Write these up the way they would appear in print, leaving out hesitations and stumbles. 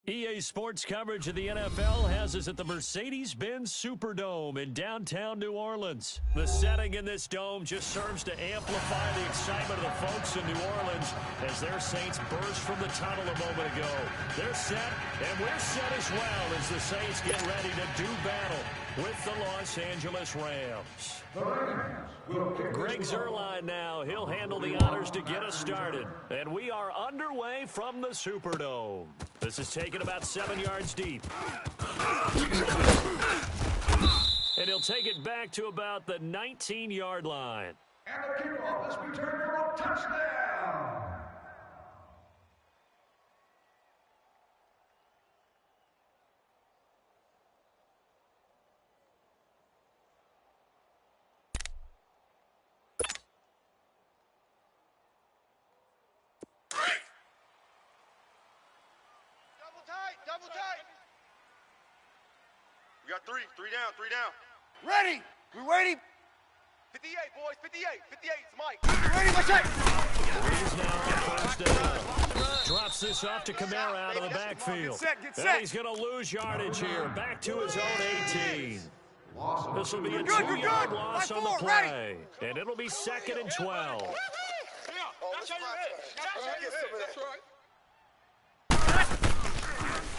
EA Sports coverage of the NFL has us at the Mercedes-Benz Superdome in downtown New Orleans. The setting in this dome just serves to amplify the excitement of the folks in New Orleans as their Saints burst from the tunnel a moment ago. They're set, and we're set as well as the Saints get ready to do battle with the Los Angeles Rams. Greg Zuerlein now. He'll handle the honors to get us started. And we are underway from the Superdome. This is taken about 7 yards deep. And he'll take it back to about the 19-yard line. And the kickoff is returned for a touchdown. Double tight. We got three down. Ready. We waiting. 58, boys, 58. 58, it's Mike. Ready, watch it. He's now on first down. Drops this off to Kamara out of the backfield. Get set. And he's going to lose yardage here. Back to his own 18. This will be a 2-yard loss on the play. And it'll be 2nd and 12.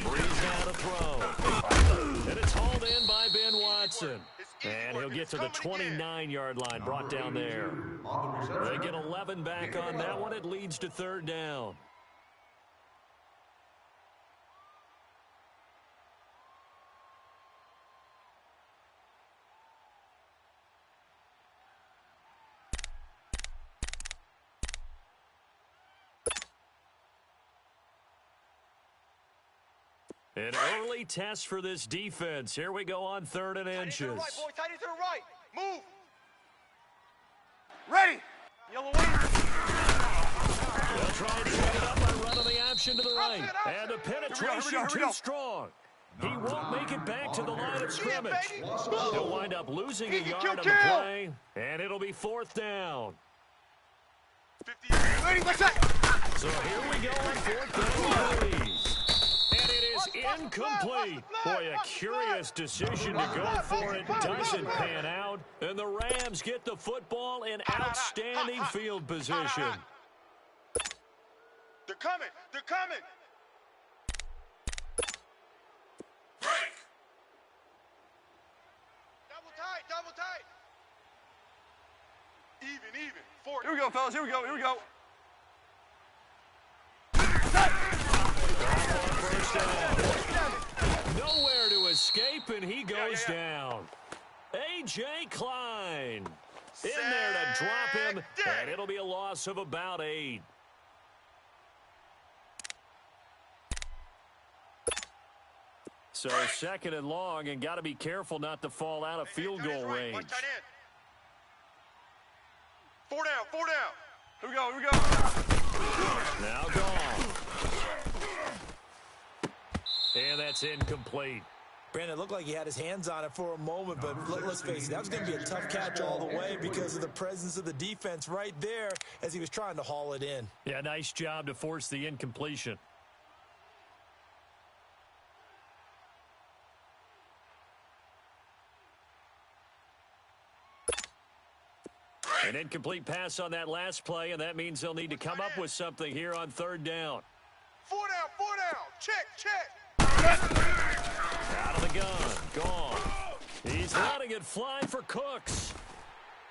Breeze now to throw. And it's hauled in by Ben Watson. And he'll get to the 29-yard line, brought down there. They get 11 back on that one. It leads to 3rd down. An early test for this defense. Here we go on 3rd and inches. Tight end to the right, boys. Tight end to the right. Move. Ready. Yellow wing. They'll try and set it up by running the option to the right. And the penetration too strong. He won't make it back to the line of scrimmage. He'll wind up losing a yard on the play. And it'll be 4th down. 58. Ready, watch that. So here we go on 4th down, please. And it is incomplete. Boy, a curious decision to go for it. Doesn't pan out. And the Rams get the football in outstanding field position. They're coming. Break. Double tight. Even. 4. Here we go, fellas. Here we go. First down. Nowhere to escape, and he goes down. A.J. Klein in there to drop him, and it'll be a loss of about 8. So 2nd and long, and got to be careful not to fall out of field goal range. 4 down. Here we go. Now gone. And that's incomplete. Brandon, it looked like he had his hands on it for a moment, but let's face it, that was going to be a tough catch all the way because of the presence of the defense right there as he was trying to haul it in. Yeah, nice job to force the incompletion. An incomplete pass on that last play, and that means they'll need to come up with something here on 3rd down. 4 down. Check. Out of the gun. Gone. He's letting it fly for Cooks.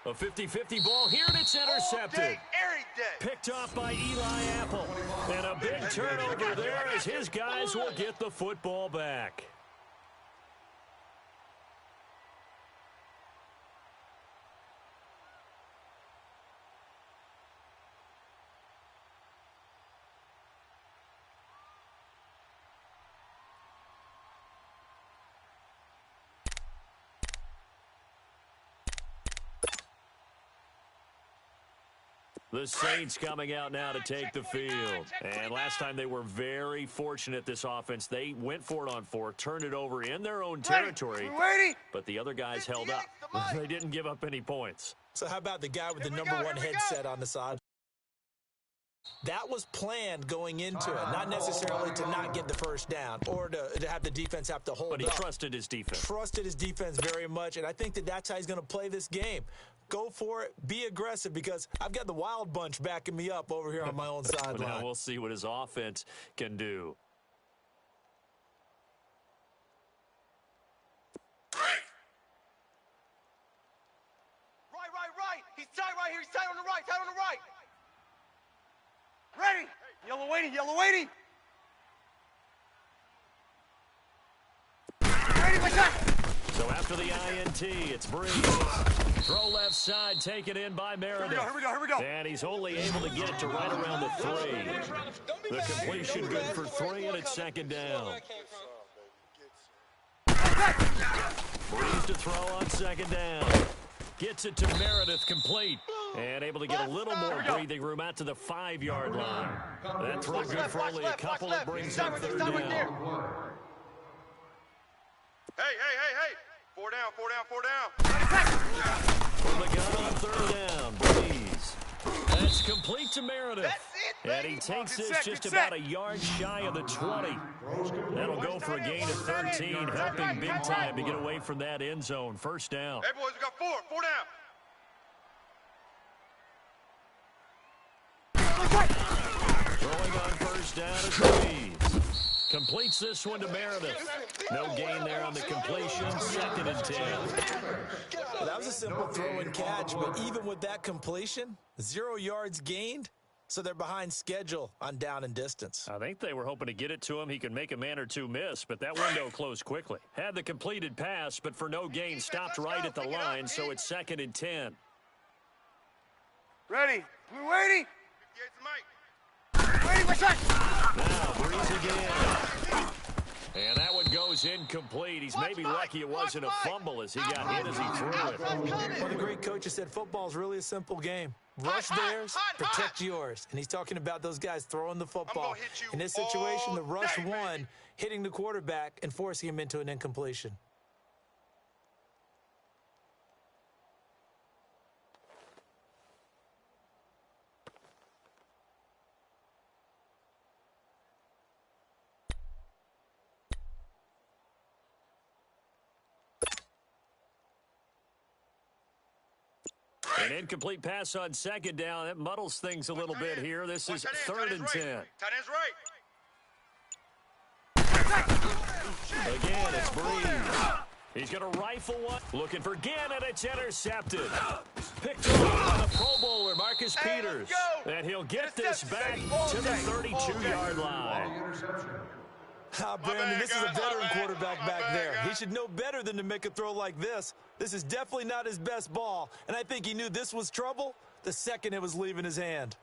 A 50-50 ball here, and it's intercepted. Every day. Picked off by Eli Apple. And a big turnover there as his guys will get the football back. The Saints coming out now to take the field. And last time they were very fortunate, this offense. They went for it on 4, turned it over in their own territory. But the other guys held up. They didn't give up any points. So how about the guy with the #1 headset on the side? That was planned going into it, not necessarily to not get the first down or to have the defense have to hold up. But he trusted his defense. Trusted his defense very much, and I think that's how he's going to play this game. Go for it. Be aggressive, because I've got the Wild Bunch backing me up over here on my own sideline. Now we'll see what his offense can do. Right. He's tight right here. He's tight on the right. Tight on the right. Ready. Yellow waiting. Ready, my shot. So after the INT, it's Breeze. Throw left side, taken in by Meredith. Here we go. And he's only able to get it to right around the 3. The completion good for 3, and it's second down. Breeze to throw on second down. Gets it to Meredith, complete. And able to get a little more breathing room out to the 5-yard line. That throw good for only a couple. It brings up third down. Hey. 4 down. From the gun on third down, Breeze. That's complete to Meredith. That's it, and he takes this just about a yard shy of the 20. That'll go for a gain of 13, helping big time to get away from that end zone. First down. Hey, boys, we got 4 down. Throwing on first down is Breeze. Completes this one to Meredith. No gain there on the completion. Second and 10. Well, that was a simple throw and catch, but even with that completion, 0 yards gained, so they're behind schedule on down and distance. I think they were hoping to get it to him. He could make a man or two miss, but that window closed quickly. Had the completed pass, but for no gain, stopped right at the line, so it's second and 10. Ready. We're waiting. Ready, my shot. Now, Breeze again. And that one goes incomplete. He's maybe lucky it wasn't a fumble as he got hit as he threw it. One of the great coaches said football is really a simple game. Rush theirs, protect yours. And he's talking about those guys throwing the football. In this situation, the rush won, hitting the quarterback and forcing him into an incompletion. An incomplete pass on second down. That muddles things a little bit here. This is third and 10. Tight end's right. Again, it's Breeze. He's going to rifle one. Looking for Gant, and it's intercepted. Picked up by the Pro Bowler, Marcus Peters. And he'll get this back to the 32-yard line. Brandon, this is a veteran quarterback back there. He should know better than to make a throw like this. This is definitely not his best ball, and I think he knew this was trouble the second it was leaving his hand.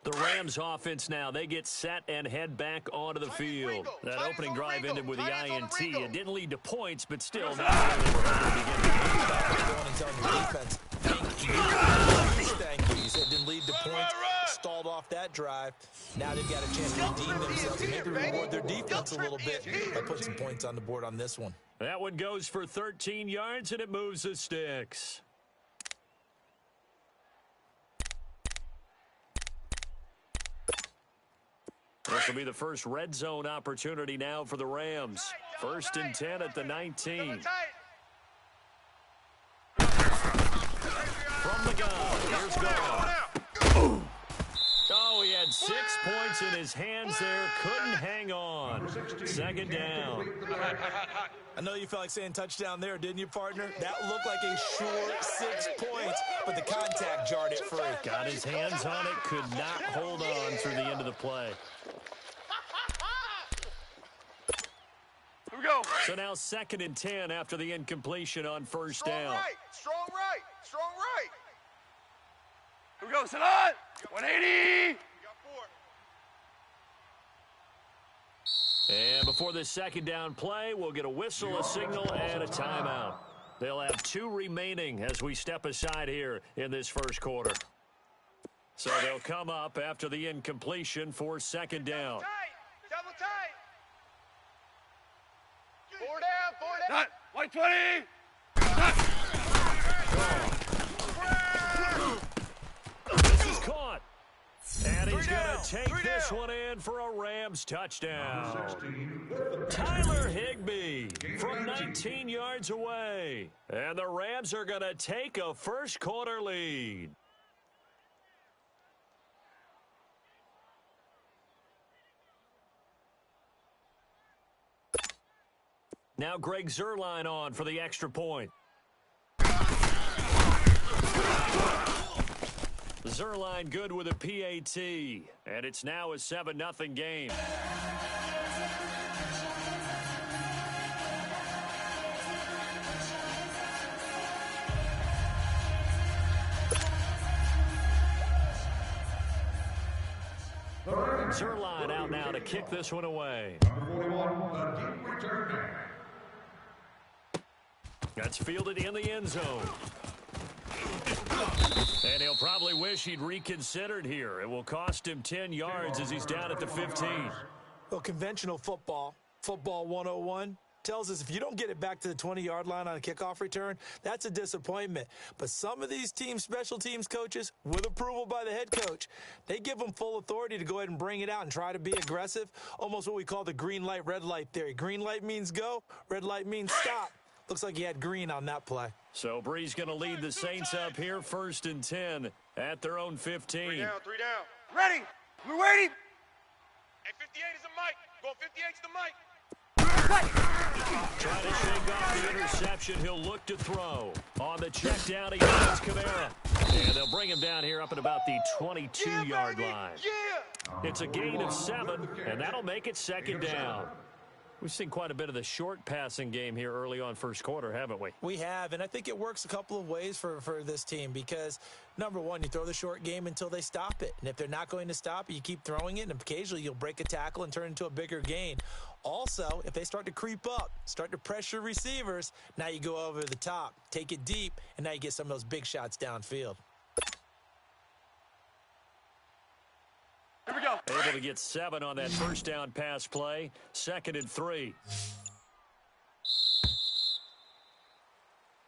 The Rams offense now, they get set and head back onto the field. That opening drive ended with the INT. It didn't lead to points, but still not where they were hoping to begin the game. Thank you. You said it didn't lead to points, stalled off that drive. Now they've got a chance to redeem themselves and maybe reward their defense a little bit by putting some points on the board on this one. That one goes for 13 yards, and it moves the sticks. This will be the first red zone opportunity now for the Rams. First and 10 at the 19. From the gun, here's Gone. Oh, he had 6 points in his hands there. Couldn't hang on. Second down. I know you felt like saying touchdown there, didn't you, partner? That looked like a short 6 points, but the contact jarred it free. Got his hands on it, could not hold on through the end of the play. Here we go. So now second and 10 after the incompletion on first down. Strong right. Here we go, Salah. 180. And before this second down play, we'll get a whistle, a signal, and a timeout. They'll have 2 remaining as we step aside here in this first quarter. So they'll come up after the incompletion for second down. Double tight. 4 Hot. 120. This is caught. And he's going to take this one in for a Rams touchdown. Tyler Higbee from 19 yards away. And the Rams are going to take a first quarter lead. Now Greg Zuerlein on for the extra point. Zuerlein good with a PAT, and it's now a 7-0 game. Zuerlein out now to kick this one away. Number 41, the deep return man. That's fielded in the end zone. And he'll probably wish he'd reconsidered here. It will cost him 10 yards as he's down at the 15. Well, conventional football 101, tells us if you don't get it back to the 20-yard line on a kickoff return, that's a disappointment. But some of these teams, special teams coaches, with approval by the head coach, they give them full authority to go ahead and bring it out and try to be aggressive, almost what we call the green light, red light theory. Green light means go, red light means stop. Looks like he had green on that play. So Bree's going to lead the Saints up here, 1st and 10 at their own 15. 3 down, 3 down. Ready. Blue 80. Hey, 58 is the mic. Going 58's the mic. Trying to shake off the interception. He'll look to throw. On the check down, he finds Kamara. And they'll bring him down here up at about the 22-yard line. Yeah. It's a gain of 7, and that'll make it 2nd down. We've seen quite a bit of the short passing game here early on first quarter, haven't we? We have, and I think it works a couple of ways for this team because, number one, you throw the short game until they stop it. And if they're not going to stop it, you keep throwing it, and occasionally you'll break a tackle and turn it into a bigger gain. Also, if they start to creep up, start to pressure receivers, now you go over the top, take it deep, and now you get some of those big shots downfield. Here we go. Able to get 7 on that first down pass play. 2nd and 3.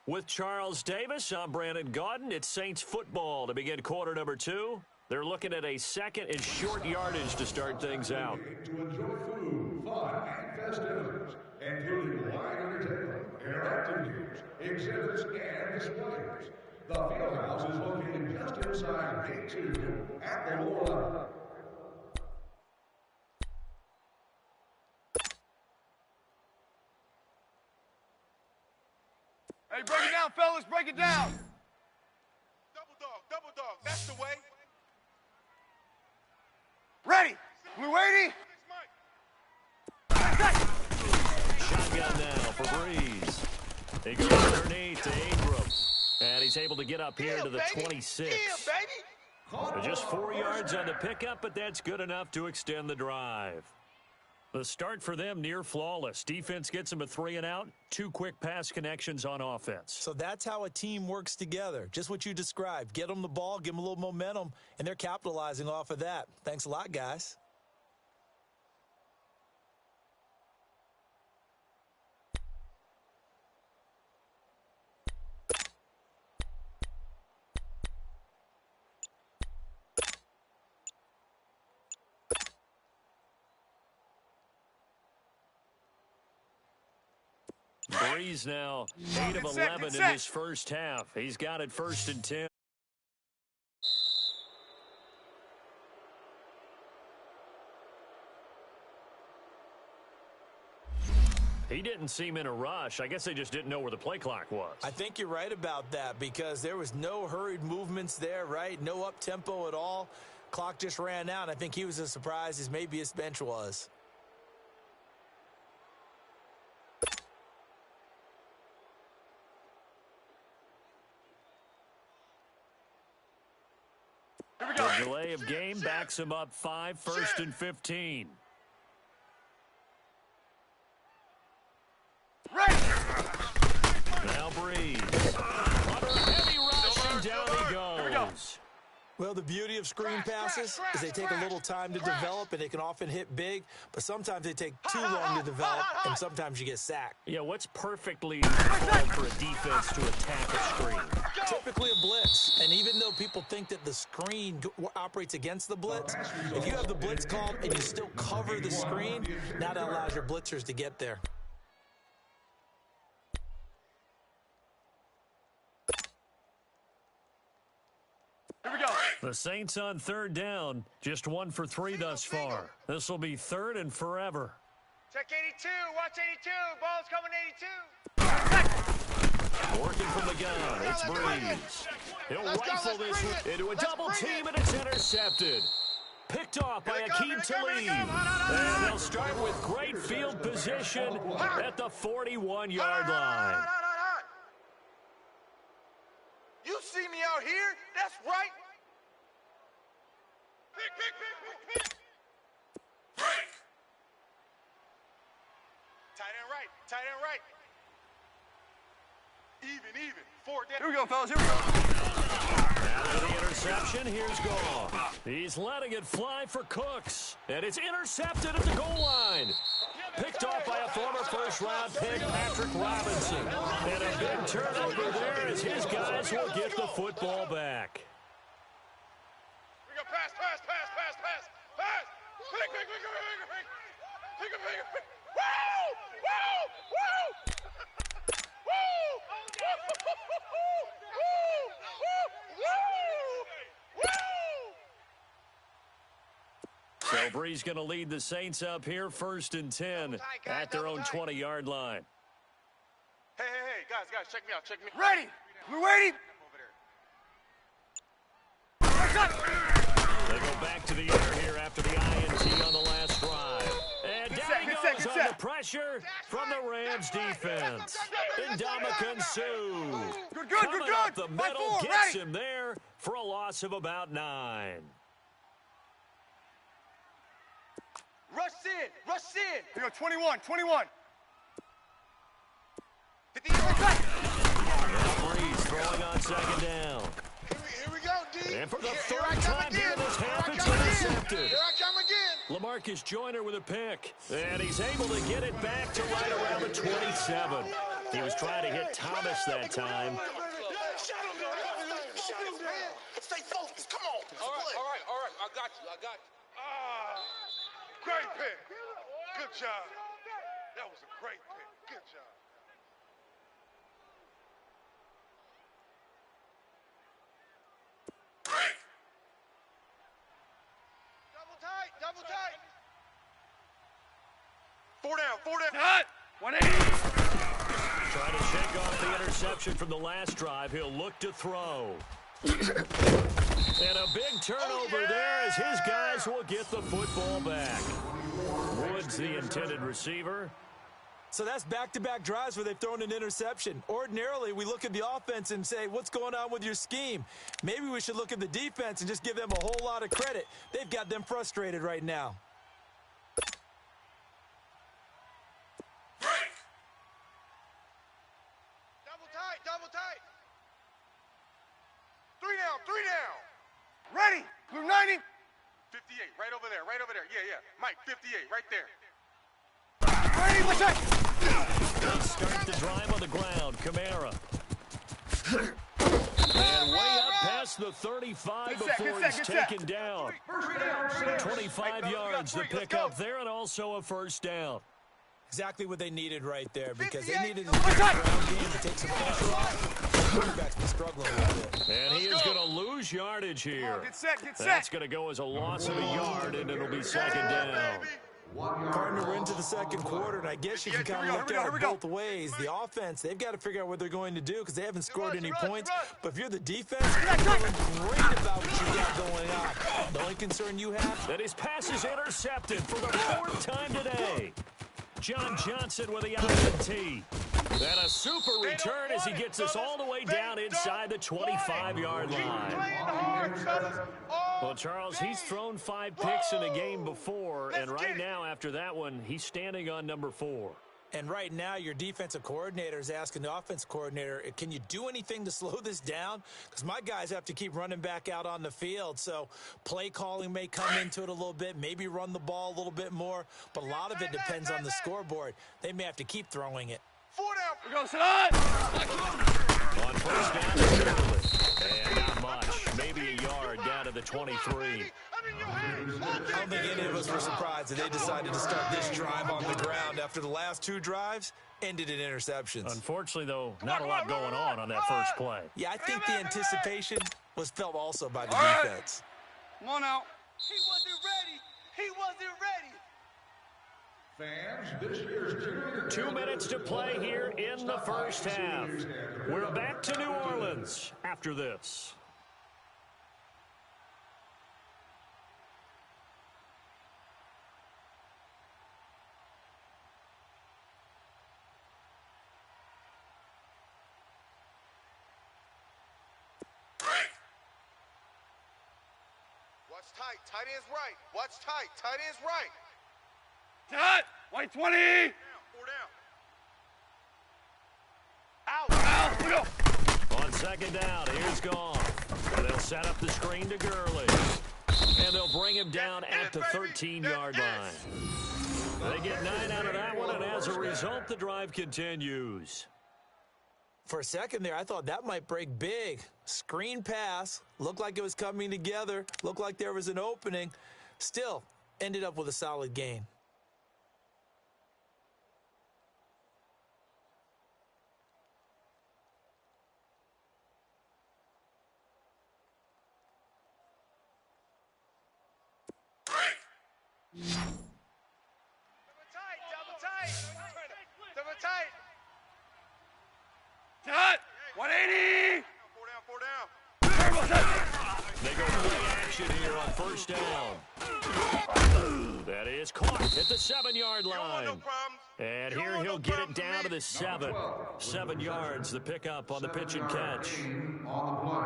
With Charles Davis, I'm Brandon Gaudin. It's Saints football to begin quarter number 2. They're looking at a 2nd and short yardage to start things out. To enjoy food, fun, and festivities, including live entertainment, interactive news, exhibits, and displays. The Fieldhouse is located just inside Gate 2 at the lower level. Hey, break it down, fellas. Break it down. Double dog. Double dog. That's the way. Ready. Blue 80. Shotgun now for Breeze. He goes underneath to Ingram. And he's able to get up here to the 26. Just 4 yards on the pickup, but that's good enough to extend the drive. The start for them near flawless. Defense gets them a 3 and out. 2 quick pass connections on offense. So that's how a team works together. Just what you described. Get them the ball, give them a little momentum, and they're capitalizing off of that. Thanks a lot, guys. Breeze now 8 of 11 in this first half. He's got it 1st and 10. He didn't seem in a rush. I guess they just didn't know where the play clock was. I think you're right about that because there was no hurried movements there, right? No up-tempo at all. Clock just ran out. I think he was as surprised as maybe his bench was. The delay of game backs him up 5, 1st and 15. Now Breeze. Under heavy rush, and down he goes. Well, the beauty of screen passes is they take a little time to develop, and they can often hit big, but sometimes they take too long to develop, and sometimes you get sacked. Yeah, what's perfectly called for a defense to attack a screen? Typically a blitz, and even though people think that the screen operates against the blitz, if you have the blitz called and you still cover the screen, now that allows your blitzers to get there. Here we go. The Saints on third down, just 1 for 3 thus far. This will be third and forever. Check 82. Watch 82. Ball's coming 82. Working from the gun, it's Breeze. He'll rifle this one into a double team, and it's intercepted. Picked off by Akeem Talib. And they'll start with great field position at the 41-yard line. You see me out here? That's right. Pick. Break. Tight end right. Even. 4 down. Here we go, fellas. Here we go. After the interception, here's Goff. He's letting it fly for Cooks. And it's intercepted at the goal line. Picked off by a former first-round pick, Patrick Robinson. And a big turnover there as his guys will get the football back. We go pass. Pick. So Bree's going to lead the Saints up here, 1st and 10 at their own 20-yard line. Hey, guys, check me out. Ready. We're ready. They go back to the air here after the INT on the last drive. And down he goes under pressure from the Rams defense. Ndamukong Suh. Coming up the middle, gets him there for a loss of about 9. Rush in. Here we go, 21. 50 Breeze throwing on 2nd down. Here we go, D. And for the 3rd time here in this half, it's intercepted. Here I come again. Lamarcus Joyner with a pick. And he's able to get it back to right around the 27. He was trying to hit Thomas that time. Stay focused. Come on. All right. I got you. Great pick. Good job. That was a great pick. Good job. Double tight. 4 down. Hot. 180. Trying to shake off the interception from the last drive. He'll look to throw. And a big turnover there as his guys will get the football back. Woods, the intended receiver. So that's back-to-back drives where they've thrown an interception. Ordinarily, we look at the offense and say, what's going on with your scheme? Maybe we should look at the defense and just give them a whole lot of credit. They've got them frustrated right now. Double tight. 3 down. Ready. Blue 90. 58, right over there. Yeah. Mike, 58, right there. Ready, what's that? They start the drive on the ground. Kamara. And way up past the 35 before he's taken down. 25 yards to pick up there, and also a 1st down. Exactly what they needed right there, because they needed a ground game to take some pressure off. The quarterback's been struggling a little bit. And he is going to lose yardage here. Get set. That's going to go as a loss of a yard, and it'll be 2nd down. Partner, we're into the 2nd quarter, and I guess you can kind of look at it both ways. The offense, they've got to figure out what they're going to do because they haven't scored any points. But if you're the defense, you're feeling great about what you got going on. The only concern you have? That his pass is intercepted for the 4th time today. John Johnson with the INT. And a super return as he gets us all the way down inside the 25-yard line. Well, Charles, he's thrown 5 picks in a game before, and right now after that one, he's standing on number 4. And right now, your defensive coordinator is asking the offense coordinator, can you do anything to slow this down? Because my guys have to keep running back out on the field. So play calling may come into it a little bit, maybe run the ball a little bit more. But a lot of it depends on the scoreboard. They may have to keep throwing it. 4 down. We're going to sit on. On first down to Shirley. And not much. Maybe a yard down to the 23. I don't think any of us were surprised that they decided to start this drive on the ground after the last 2 drives ended in interceptions. Unfortunately, though, not a lot going on that first play. Yeah, I think the anticipation was felt also by the defense. Come on now. He wasn't ready. He wasn't ready. Fans, this year's 2 minutes to play here in the first half. We're back to New Orleans after this. Watch tight. Tight end's right. Watch tight. Tight end's right. Cut. White 20. 4 down. Out. We go. On second down, here's Goff. They'll set up the screen to Gurley. And they'll bring him down at the 13-yard line. They get 9 out of that one, and as a result, the drive continues. For a second there, I thought that might break big. Screen pass. Looked like it was coming together. Looked like there was an opening. Still, ended up with a solid gain. Double tight. Cut. 180. 4 down. They go play action here on first down. That is caught at the 7-yard line. And here he'll get it down to the 7. 7 yards, the pickup on the pitch and catch. on the play.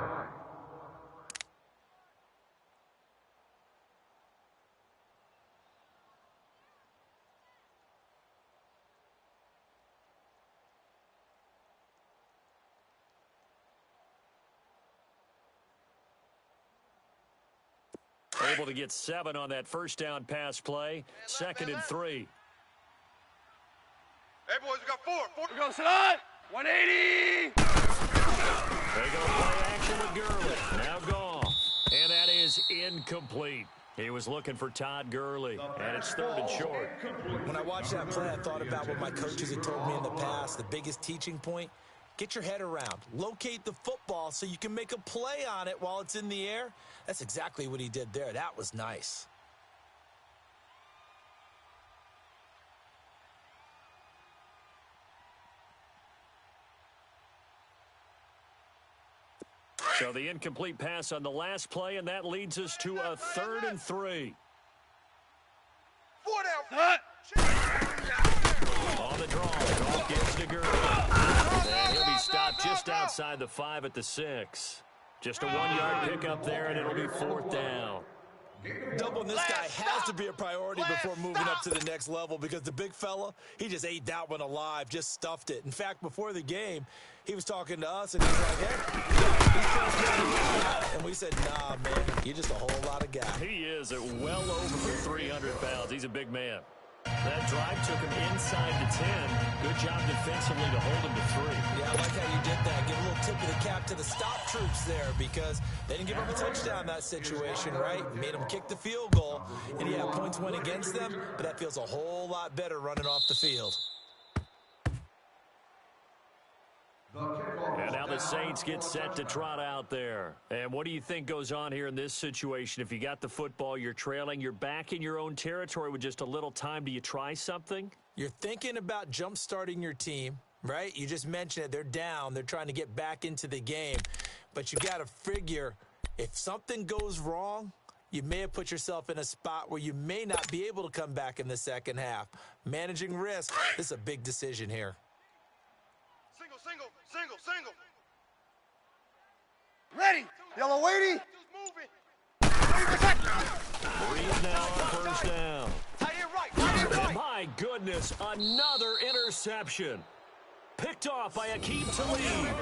Able to get 7 on that first down pass play. 2nd and 3. Hey, boys, we got 4. We're going to sit on. 180. They go play action with Gurley. Now Goff. And that is incomplete. He was looking for Todd Gurley, and it's 3rd and short. When I watched that play, I thought about what my coaches had told me in the past. The biggest teaching point, get your head around. Locate the football so you can make a play on it while it's in the air. That's exactly what he did there. That was nice. So the incomplete pass on the last play, and that leads us to a 3rd and 3. 4 down. Cut. On the draw, Goff gets to Gurley. And he'll be stopped just outside the 5 at the 6. Just a 1-yard pickup there, and it'll be 4th down. Doubling this guy has to be a priority before moving up to the next level because the big fella, he just ate that one alive, just stuffed it. In fact, before the game, he was talking to us, and he's like, hey, and we said, nah, man, you're just a whole lot of guy. He is at well over 300 pounds. He's a big man. That drive took him inside the 10. Good job defensively to hold him to 3. Yeah, I like how you did that. Give a little tip of the cap to the stop troops there because they didn't give him a touchdown in that situation, right? Made him kick the field goal. And, yeah, points went against them, but that feels a whole lot better running off the field. And now the Saints get set to trot out there. And what do you think goes on here in this situation? If you got the football, you're trailing, you're back in your own territory with just a little time. Do you try something? You're thinking about jump-starting your team, right? You just mentioned it. They're down. They're trying to get back into the game. But you got to figure if something goes wrong, you may have put yourself in a spot where you may not be able to come back in the second half. Managing risk, this is a big decision here. Single. Ready. Yellow 80. Breeze now on first down. Tight end right. High my goodness, another interception. Picked off by Akeem Talib. And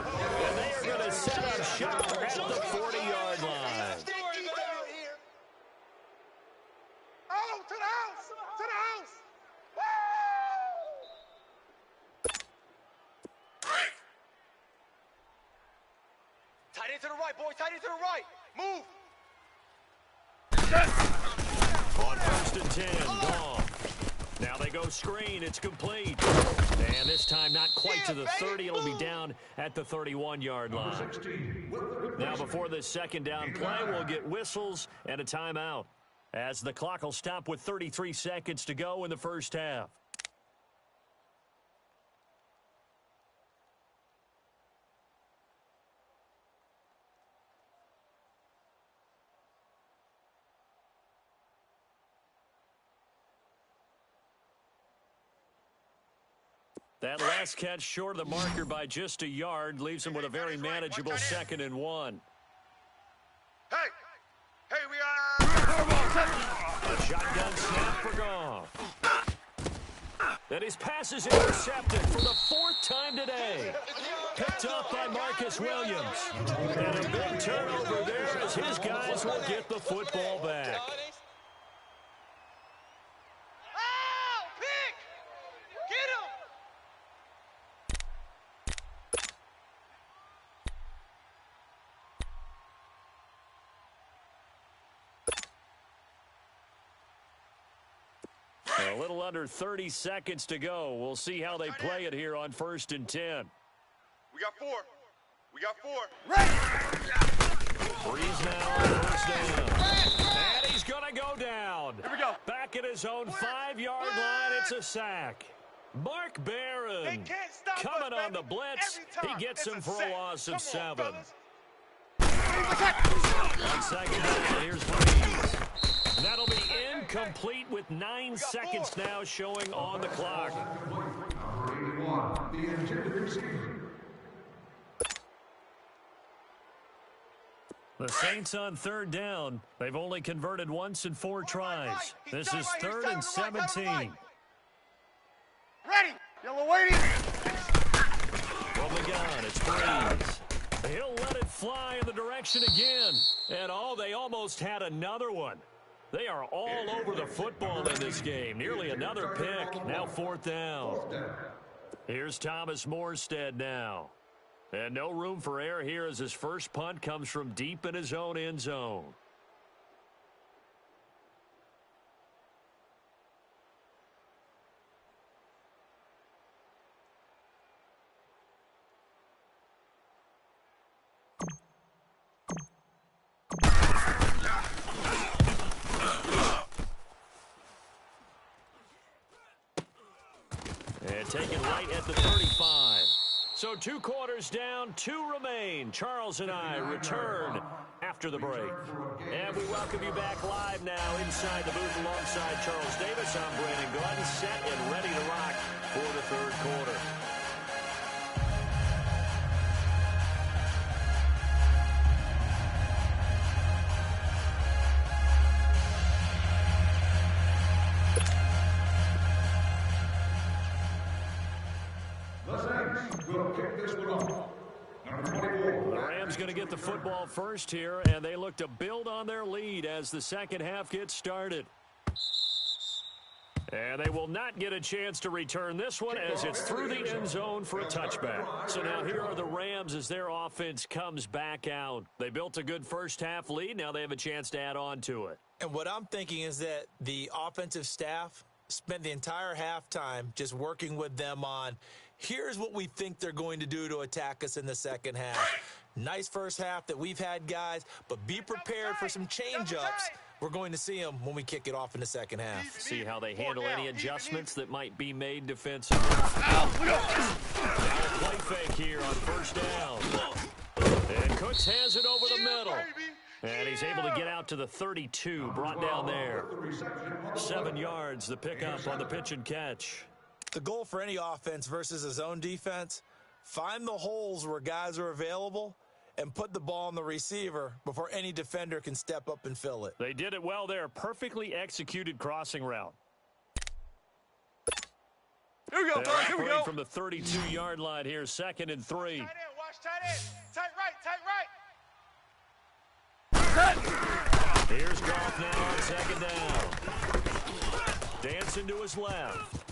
they are going to set up shop at the 40-yard line. Oh, to the house! To the house! Woo! Tight end to the right, boy. Tight end to the right. Move. On 1st and 10, gone. Now they go screen. It's complete. And this time not quite to the 30. It'll be down at the 31-yard line. Now before this second down play, we'll get whistles and a timeout, as the clock will stop with 33 seconds to go in the first half. That last catch short of the marker by just a yard leaves him with a very manageable 2nd and 1. Hey! Hey, we are... A shotgun snap for Goff. And his pass is intercepted for the 4th time today. Picked up by Marcus Williams. And a big turnover there as his guys will get the football back. Oh, pick! Get him! A little under 30 seconds to go. We'll see how they play it here on 1st and 10. We got 4. We got 4. Breeze now on 1st down. And he's going to go down. Here we go. Back at his own 5-yard line, it's a sack. Mark Barron coming on the blitz. He gets him for a loss of 7. On 2nd down, here's Breeze. That'll be incomplete with 9 seconds now showing on the clock. The intended receiver. The Saints on 3rd down. They've only converted once in 4 tries. This is 3rd and 17. Ready! Yellow waiting! From the gun, it's Breeze. He'll let it fly in the direction again. And they almost had another one. They are all over the football in this game. Nearly another pick. Now 4th down. Here's Thomas Morstead now. And no room for error here as his first punt comes from deep in his own end zone. And taken right at the 35. So 2 quarters down, 2 remain. Charles and I return after the break. And we welcome you back live now inside the booth alongside Charles Davis. I'm Brandon Gordon, set and ready to rock for the 3rd quarter. The Rams going to get the football first here, and they look to build on their lead as the second half gets started. And they will not get a chance to return this one as it's through the end zone for a touchback. So now here are the Rams as their offense comes back out. They built a good first half lead. Now they have a chance to add on to it. And what I'm thinking is that the offensive staff spent the entire halftime just working with them on, here's what we think they're going to do to attack us in the second half. Nice first half that we've had, guys, but be prepared for some change-ups. We're going to see them when we kick it off in the second half. See how they handle any adjustments that might be made defensively. Play fake here on 1st down. And Cooks has it over the middle. And he's able to get out to the 32, brought down there. 7 yards, the pickup on the pitch and catch. The goal for any offense versus a zone defense, find the holes where guys are available and put the ball on the receiver before any defender can step up and fill it. They did it well there. Perfectly executed crossing route. Here we go, They're Here we go. from the 32-yard line here, 2nd and 3. Tight end, watch tight end. Tight right, tight right. Here's Goff now on 2nd down. Dancing to his left.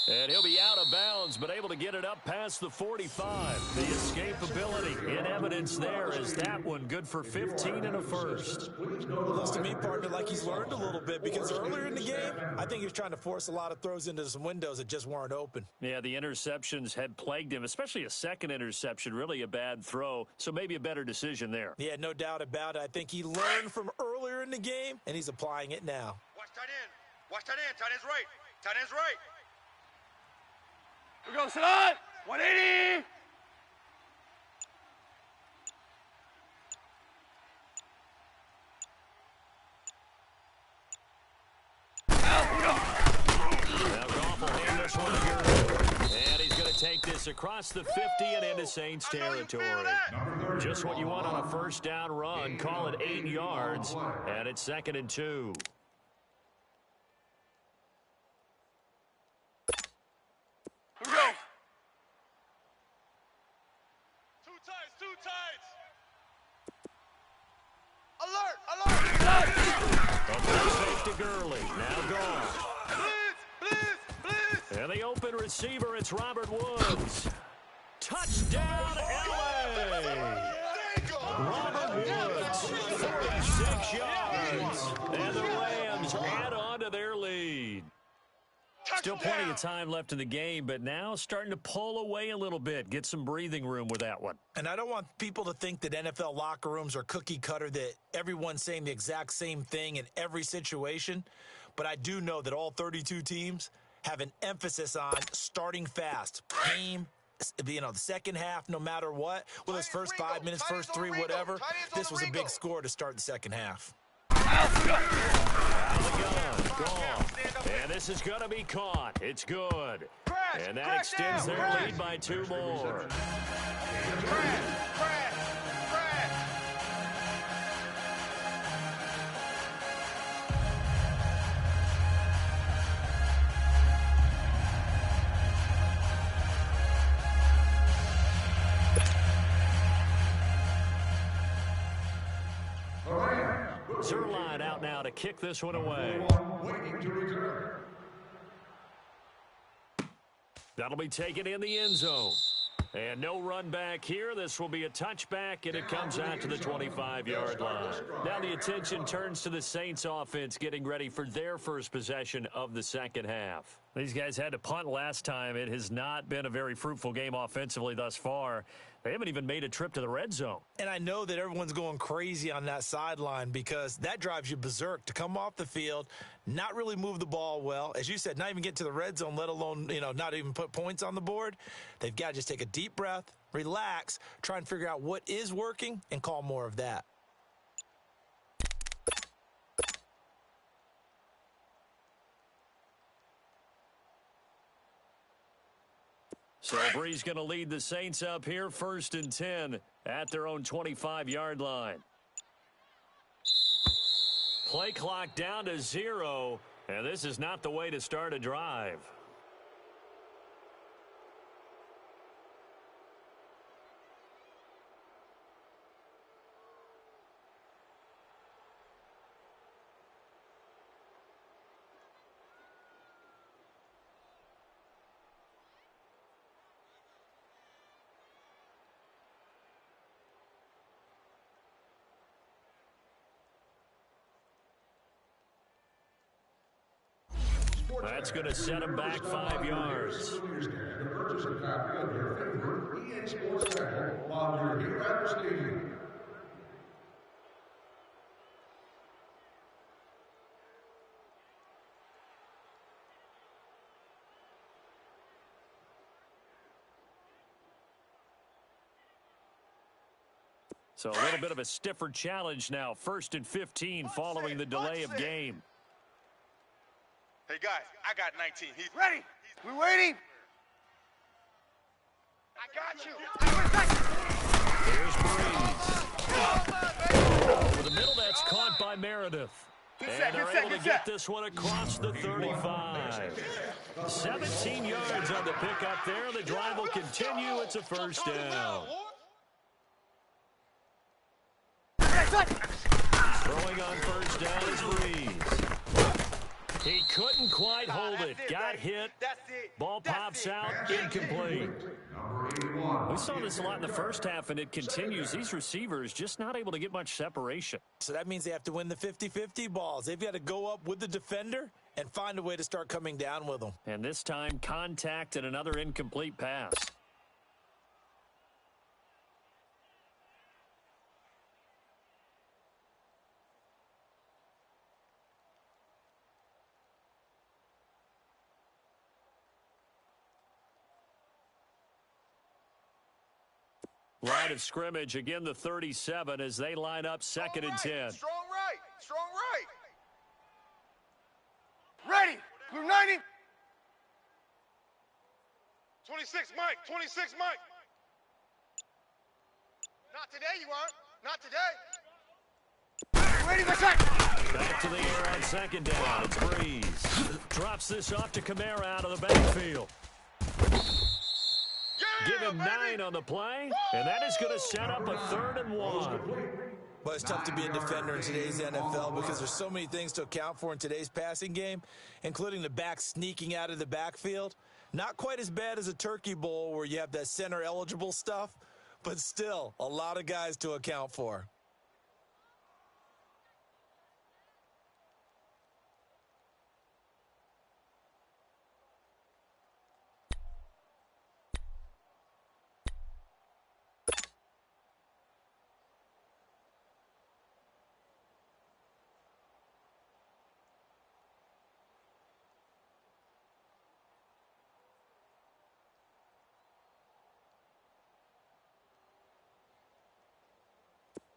And he'll be out of bounds, but able to get it up past the 45. The escapability in evidence there is that one good for 15 and a first. Looks to me, partner, like he's learned a little bit because earlier in the game, I think he was trying to force a lot of throws into some windows that just weren't open. Yeah, the interceptions had plagued him, especially a second interception, really a bad throw, so maybe a better decision there. Yeah, no doubt about it. I think he learned from earlier in the game, and he's applying it now. Watch tight end. Watch tight end. Tight end's right. Tight end's right. Here we go, son. 180. Now Goff will hand this one to Gurley. And he's going to take this across the 50 and into Saints territory. Just what you want on a first down run. Call it 8 yards, and it's 2nd and 2. Here we go. Two tights. Alert. Up safe to Gurley. Now Goff. Blitz. And the open receiver, it's Robert Woods. Touchdown, LA! Robert Woods, 46 yards. And the Rams add on to their lead. Still plenty of time left in the game, but now starting to pull away a little bit. Get some breathing room with that one. And I don't want people to think that NFL locker rooms are cookie cutter, that everyone's saying the exact same thing in every situation. But I do know that all 32 teams have an emphasis on starting fast. Game, the second half, no matter what. Well, those first 5 minutes, first 3, whatever. This was a big score to start the second half. Out the gun, gone. And this is going to be caught. It's good. And that extends their lead by 2 more. Zerline out now to kick this one away. Waiting to return. That'll be taken in the end zone. And no run back here. This will be a touchback, and it comes out to the 25-yard line. Now the attention turns to the Saints offense getting ready for their first possession of the second half. These guys had to punt last time. It has not been a very fruitful game offensively thus far. They haven't even made a trip to the red zone. And I know that everyone's going crazy on that sideline because that drives you berserk to come off the field, not really move the ball well. As you said, not even get to the red zone, let alone, not even put points on the board. They've got to just take a deep breath, relax, try and figure out what is working, and call more of that. So Bree's going to lead the Saints up here, 1st and 10 at their own 25-yard line. Play clock down to 0, and this is not the way to start a drive. That's going to set him back 5 yards. The purchase a copy of your favorite EA Sports title while you're here at the stadium. So a little bit of a stiffer challenge now. 1st and 15 following the delay of game. Hey, guys, I got 19. He's ready. We're waiting. I got you. Here's Breeze. Over the middle, that's caught by Meredith. And they're able to get this one across the 35. 17 yards on the pickup there. The drive will continue. It's a first down. Throwing on first down is Breeze. He couldn't quite hold it. Got hit. Ball pops out. Incomplete. We saw this a lot in the first half, and it continues. These receivers just not able to get much separation. So that means they have to win the 50-50 balls. They've got to go up with the defender and find a way to start coming down with them. And this time, contact and another incomplete pass. Line of scrimmage, again the 37 as they line up second and 10. Strong right. Strong right. Ready. Blue 90. 26, Mike. 26, Mike. Not today, you aren't. Not today. Ready, my shot. Back to the air on second down. It's Breeze. Drops this off to Kamara out of the backfield. Give him 9 on the play, and that is going to set up a 3rd and 1. Well, it's tough to be a defender in today's NFL because there's so many things to account for in today's passing game, including the back sneaking out of the backfield. Not quite as bad as a turkey bowl where you have that center-eligible stuff, but still a lot of guys to account for.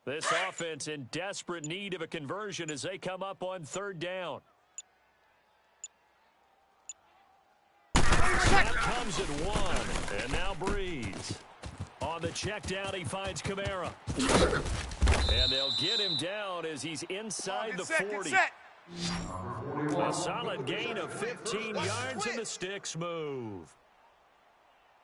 This offense in desperate need of a conversion as they come up on 3rd down. Snap comes at 1, and now Breeze. On the check down, he finds Kamara. And they'll get him down as he's inside the 40. A solid gain of 15 yards, and the sticks move.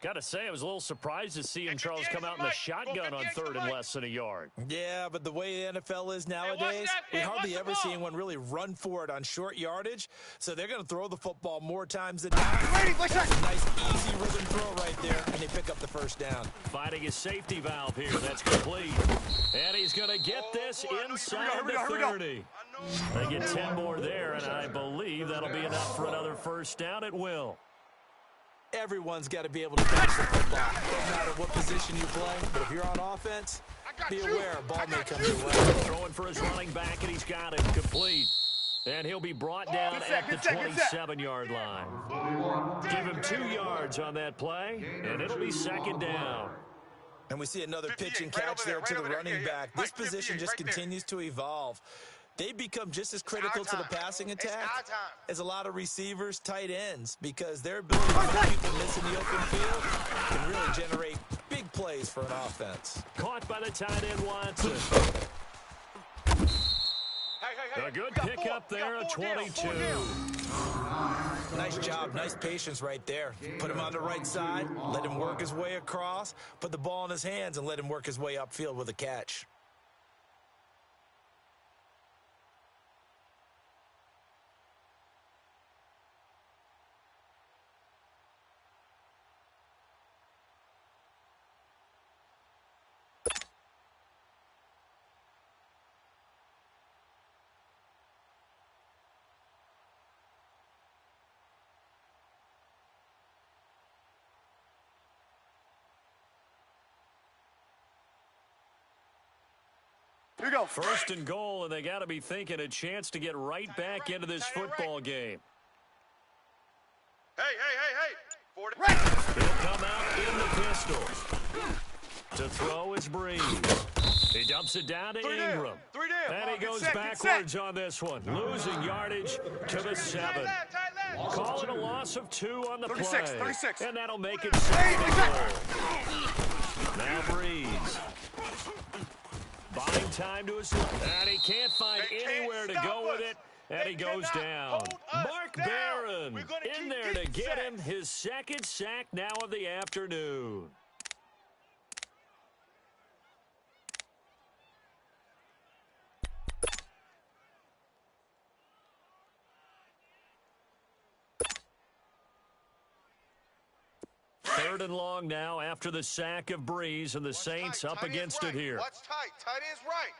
Got to say, I was a little surprised to see him, Charles, come out in the shotgun on 3rd and less than a yard. Yeah, but the way the NFL is nowadays, we hardly ever see anyone really run for it on short yardage. So they're going to throw the football more times than not. That's a nice, easy rhythm throw right there, and they pick up the first down. Finding his safety valve here. That's complete. And he's going to get this inside the 30. They get 10 more there, and I believe that'll be enough for another first down. It will. Everyone's got to be able to catch the football, no matter what position you play. But if you're on offense, be aware a ball may come your way. Throwing for his running back, and he's got it complete. And he'll be brought down at the 27-yard line. Give him 2 yards on that play, and it'll be 2nd down. And we see another pitch and catch there to the running back. This position just continues to evolve. They become just as critical to the passing attack as a lot of receivers, tight ends, because their ability to put people missing the open field can really generate big plays for an offense. Caught by the tight end, Watson. A good pickup there at 22. Nice job, nice patience right there. Put him on the right side, let him work his way across, put the ball in his hands, and let him work his way upfield with a catch. Here we go. 1st and goal, and they got to be thinking a chance to get right back into this football game. Hey. 40. He'll come out in the pistol. To throw is Breeze. He dumps it down to Ingram. And he goes backwards on this one. Losing yardage to the 7. Call it a loss of 2 on the play. 36. And that'll make it 2nd and goal. Now Breeze. Buying time to his left. And he can't find anywhere to go with it. And he goes down. Mark Barron in there to get him his second sack now of the afternoon. Third and long now after the sack of Breeze, and the Saints up against it here. Watch tight. Tight end's right.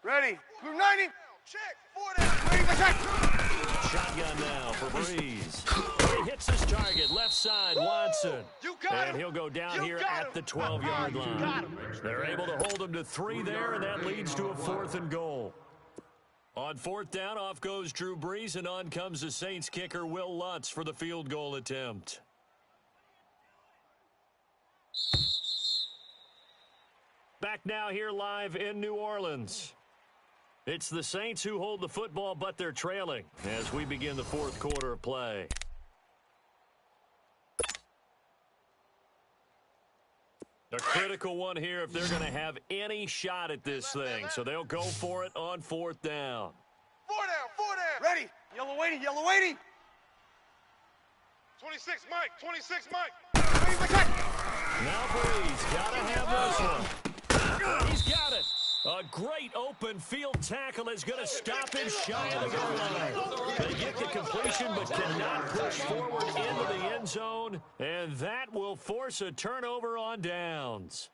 Ready. Blue 90. Check. 4 down. Ready for check. Shotgun now for Breeze. He hits his target, left side, Watson. And he'll go down here at the 12-yard line. They're able to hold him to 3 there, and that leads to a 4th and goal. On 4th down, off goes Drew Brees, and on comes the Saints kicker, Will Lutz, for the field goal attempt. Back now here live in New Orleans. It's the Saints who hold the football, but they're trailing as we begin the 4th quarter of play. A critical one here if they're going to have any shot at this thing. So they'll go for it on 4th down. 4 down. 4 down. Ready. Yellow waiting. Yellow waiting. 26, Mike. 26, Mike. Ready for check. Now Breeze got to have this one. He's got it. A great open field tackle is going to stop him shy of the goal line. They get the completion but cannot push forward into the end zone, and that will force a turnover on downs.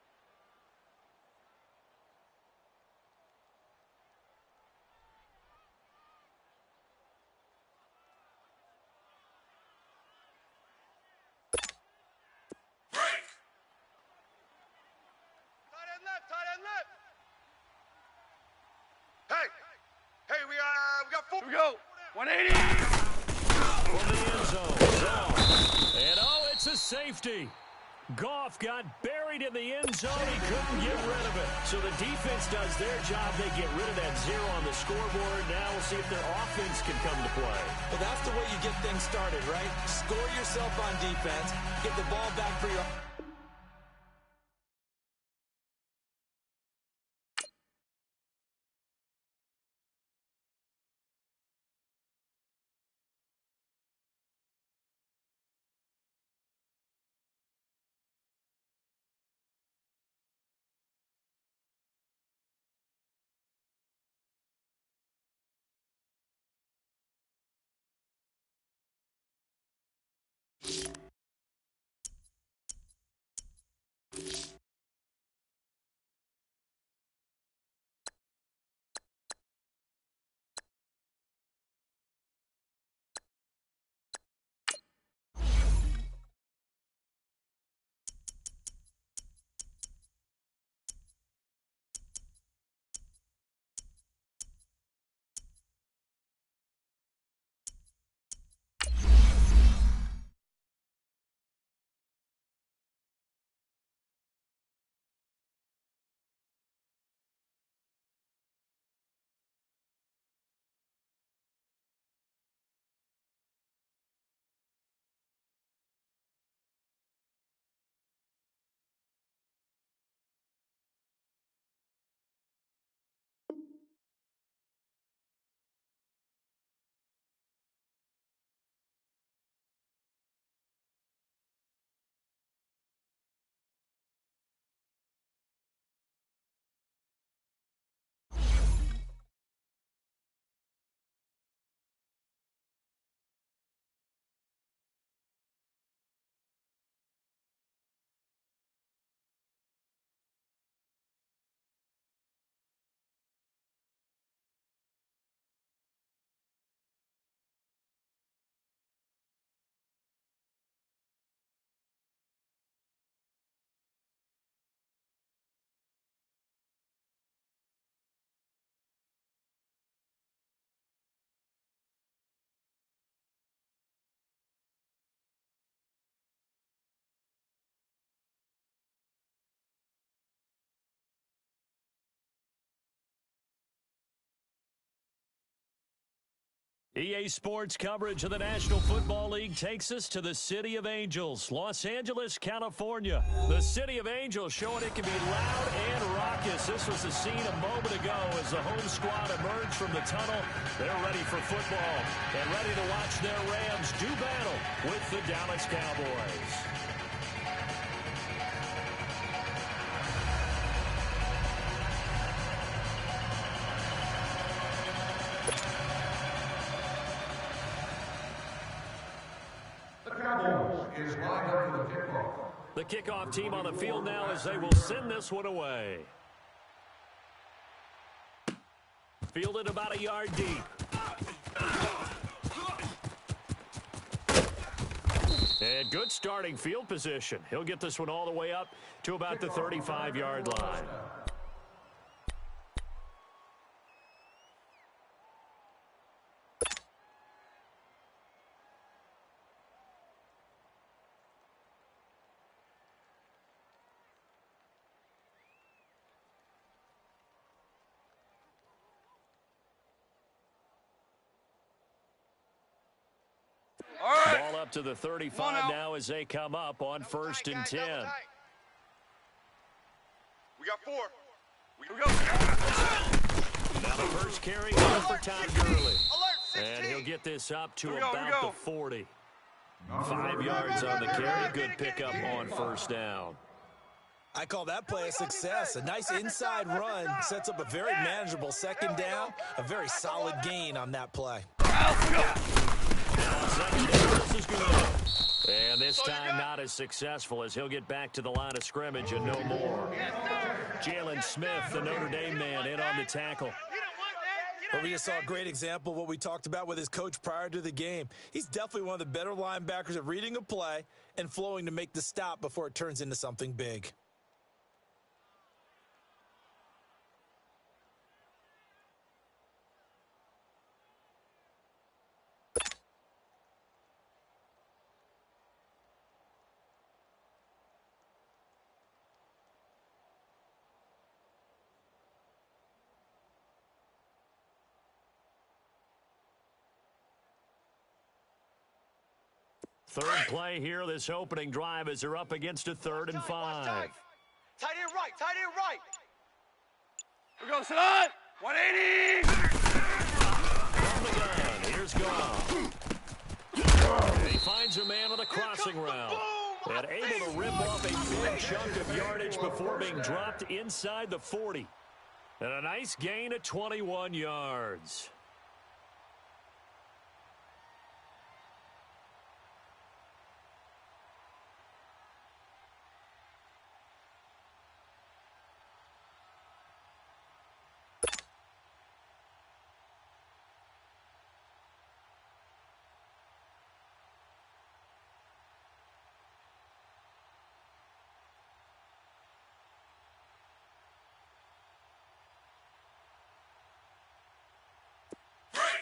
We got 4. Here we go. 180. From the end zone. And it's a safety. Goff got buried in the end zone. He couldn't get rid of it. So the defense does their job. They get rid of that 0 on the scoreboard. Now we'll see if their offense can come to play. Well, that's the way you get things started, right? Score yourself on defense. Get the ball back for your... EA Sports coverage of the National Football League takes us to the City of Angels, Los Angeles, California. The City of Angels showing it can be loud and rock Lucas, this was the scene a moment ago as the home squad emerged from the tunnel. They're ready for football and ready to watch their Rams do battle with the Dallas Cowboys. Is lined up for the kickoff. The kickoff team on the field now as they will send this one away. Fielded about a yard deep. And good starting field position. He'll get this one all the way up to about the 35-yard line. Ball up to the 35 now as they come up on 1st and 10. We got 4. We go. Now the first carry here for Todd Gurley. And he'll get this up to about the 40. 5 yards on the carry. Good pickup on 1st down. I call that play a success. A nice inside run sets up a very manageable 2nd down. A very solid gain on that play. This is good. And this time not as successful as he'll get back to the line of scrimmage and no more. Jalen Smith, the Notre Dame man, in on the tackle. Well, we just saw a great example of what we talked about with his coach prior to the game. He's definitely one of the better linebackers at reading a play and flowing to make the stop before it turns into something big. Third play here, this opening drive as they're up against a 3rd and 5. Tight end right, tight end right. We go, Salon. 180. From the gun, here's Goff. And he finds a man on the crossing route. And able to rip off a big chunk of yardage before being dropped inside the 40. And a nice gain of 21 yards.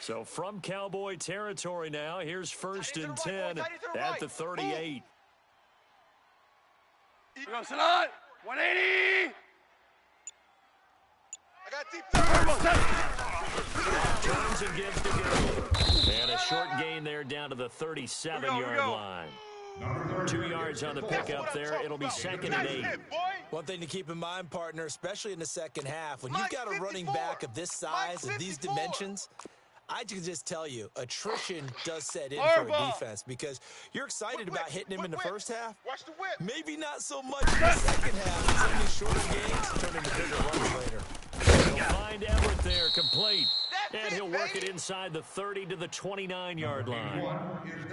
So from Cowboy territory now, here's 1st and 10 at the 38. We go, Salon. 180. I got deep Turns and gives to go. And a short gain there down to the 37-yard line. 2 yards on the pickup there. It'll be 2nd and 8. One thing to keep in mind, partner, especially in the second half, when you've got a running back of this size, of these dimensions, I can just tell you, attrition does set in for a defense because you're excited about hitting him in the first half. Maybe not so much in the second half. Some of these shorter games turn into bigger runs later. He'll find Everett there, complete. And he'll work it inside the 30 to the 29-yard line.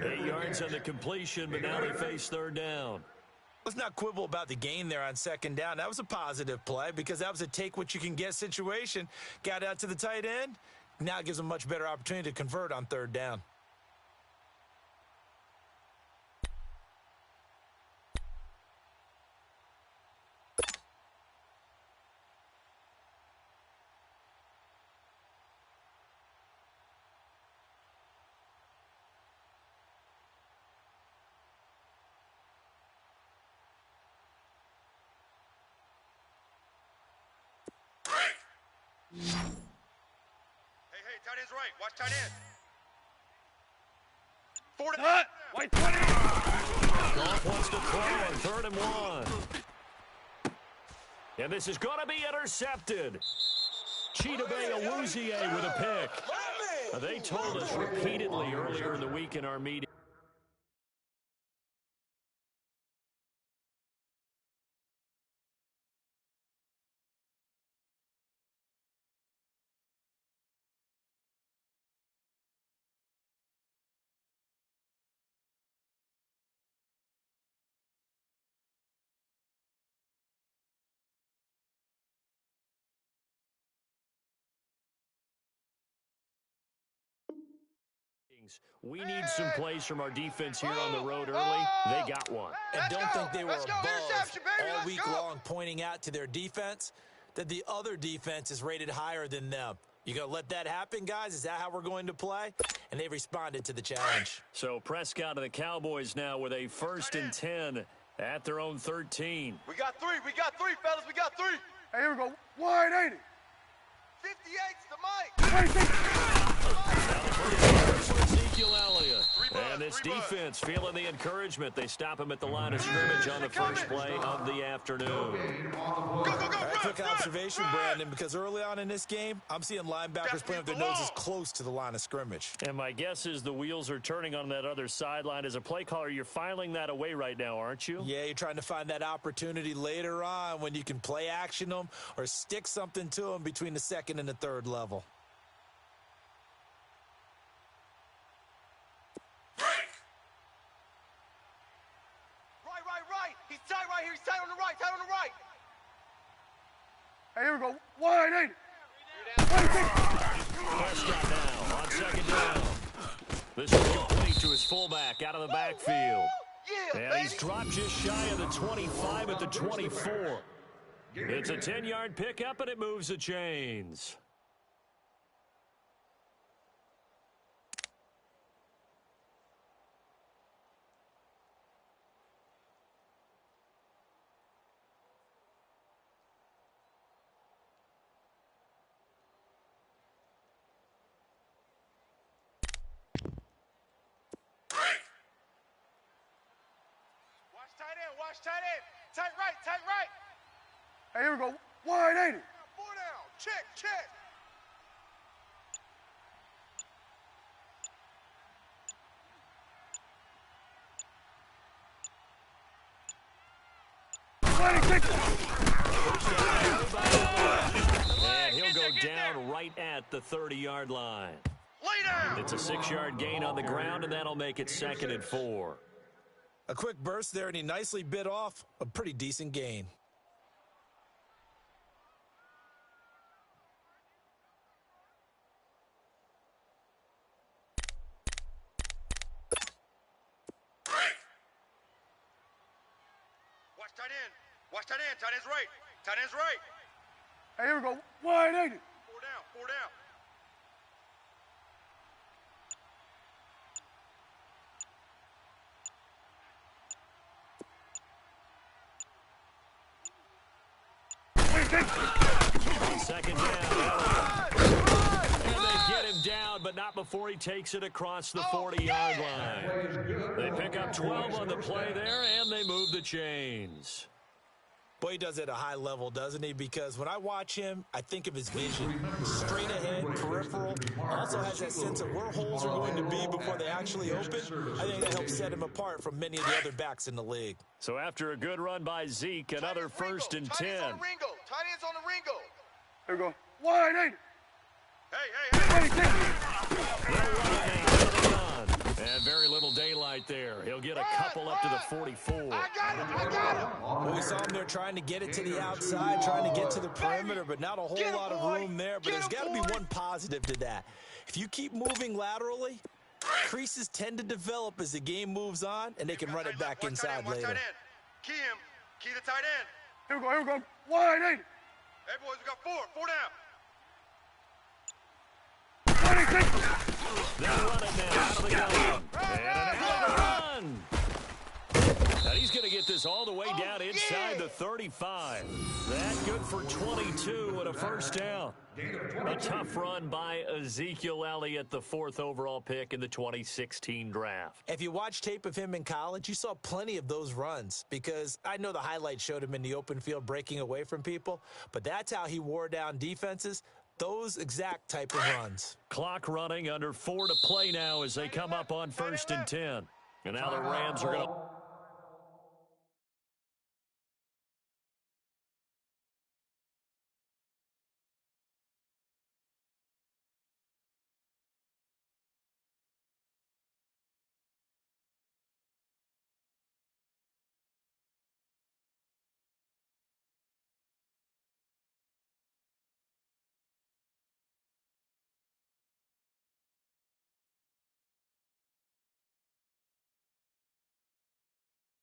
8 yards on the completion, but now they face 3rd down. Let's not quibble about the gain there on 2nd down. That was a positive play because that was a take-what-you-can-get situation. Got out to the tight end. Now it gives them a much better opportunity to convert on 3rd down. Tight end's right. Watch tight end. 4 to 120. Goff wants to throw on 3rd and 1. And this is going to be intercepted. Chidobe Awuzie with a pick. They told us repeatedly earlier in the week in our meeting. We need some plays from our defense here on the road early. They got one. And don't think they were above all week long pointing out to their defense that the other defense is rated higher than them. You going to let that happen, guys? Is that how we're going to play? And they responded to the challenge. So Prescott and the Cowboys now with a 1st and 10 at their own 13. We got three, fellas. We got three. Hey, here we go. Wide, ain't it? 58's the mic. Ezekiel Elliott. And this defense feeling the encouragement. They stop him at the line of scrimmage on the first play of the afternoon. Go, go, go, run, Quick run, observation, run. Brandon, because early on in this game, I'm seeing linebackers playing with their noses close to the line of scrimmage. And my guess is the wheels are turning on that other sideline. As a play caller, you're filing that away right now, aren't you? Yeah, you're trying to find that opportunity later on when you can play action them or stick something to them between the second and the third level. Right. He's tight right here. He's tight on the right. Hey, here we go. Wide, ain't it? Prescott now on second down. This is complete to his fullback out of the backfield. And he's dropped just shy of the 25 at the 24. It's a 10-yard pickup, and it moves the chains. Watch tight end. Tight right. Hey, here we go. Wide, ain't it? 4 down. Check. And he'll go down right at the 30-yard line. Lay down. It's a 6-yard gain on the ground, and that'll make it 2nd and 4. A quick burst there, and he nicely bit off a pretty decent gain. Watch tight end. Tight end's right. Hey, here we go. Wide, ain't it? 4 down. Second down. And they get him down, but not before he takes it across the 40-yard line. They pick up 12 on the play there, and they move the chains. Boy, he does it at a high level, doesn't he? Because when I watch him, I think of his vision. Straight ahead, peripheral. Also has that sense of where holes are going to be before they actually open. I think that helps set him apart from many of the other backs in the league. So after a good run by Zeke, another 1st and 10. Tight end's on the Ringo. Here we go. Wide, ain't it? Hey. And very little daylight there. He'll get a couple up to the 44. I got him. Well, we saw him there trying to get it to the outside, trying to get to the perimeter, but not a whole lot of room there. But there's got to be one positive to that. If you keep moving laterally, creases tend to develop as the game moves on, and they can run it back inside later. Key the tight end. Here we go. Wide, ain't it? Hey, boys, we got 4 down. They're running now out of the gun. And another run. Now he's going to get this all the way down inside the 35. That good for 22 and a first down. A tough run by Ezekiel Elliott, the 4th overall pick in the 2016 draft. If you watch tape of him in college, you saw plenty of those runs because I know the highlights showed him in the open field breaking away from people, but that's how he wore down defenses, those exact type of runs. Clock running, under 4 to play now as they come up on 1st and 10. And now the Rams are going to